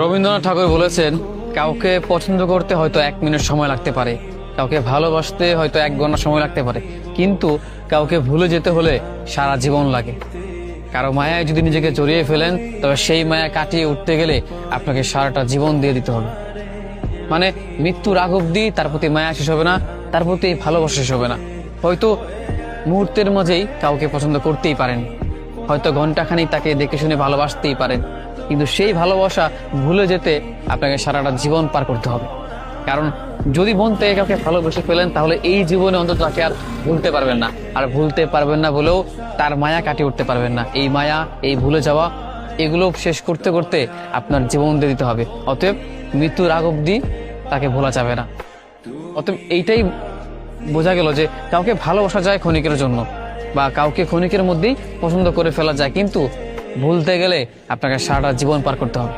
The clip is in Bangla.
রবীন্দ্রনাথ ঠাকুর বলেছেন, কাউকে পছন্দ করতে হয়তো 1 মিনিট সময় লাগতে পারে, কাউকে ভালোবাসতে হয়তো 1 ঘন্টা সময় লাগতে পারে, কিন্তু কাউকে ভুলে যেতে হলে সারা জীবন লাগে। কারো মায়ায় যদি নিজেকে জড়িয়ে ফেলেন, তবে সেই মায়া কাটিয়ে উঠতে গেলে আপনাকে সারাটা জীবন দিয়ে দিতে হবে। মানে মৃত্যুর আগ অব্দি তার প্রতি মায়া শেষ হবে না, তার প্রতি ভালোবাসা শেষ হবে না। হয়তো মুহূর্তের মাঝেই কাউকে পছন্দ করতেই পারেন, হয়তো ঘন্টাখানেক তাকে দেখে শুনে ভালোবাসতেই পারেন, কিন্তু সেই ভালোবাসা ভুলে যেতে আপনাকে সারাটা জীবন পার করতে হবে। কারণ যদি মন থেকে কাউকে ভালোবেসে ফেলেন, তাহলে এই জীবনে অন্তত তাকে আর ভুলতে পারবেন না। আর ভুলতে পারবেন না বলেও তার মায়া কাটিয়ে উঠতে পারবেন না। এই মায়া, এই ভুলে যাওয়া, এগুলো শেষ করতে করতে আপনার জীবন দিয়ে দিতে হবে। অতএব মৃত্যুর আগ অব্দি তাকে ভোলা যাবে না। অতএব এইটাই বোঝা গেল যে কাউকে ভালোবাসা যায় ক্ষণিকের জন্য, বা কাউকে ক্ষণিকের মধ্যেই পছন্দ করে ফেলা যায়, কিন্তু ভুলতে গেলে আপনাকে সারাটা জীবন পার করতে হবে।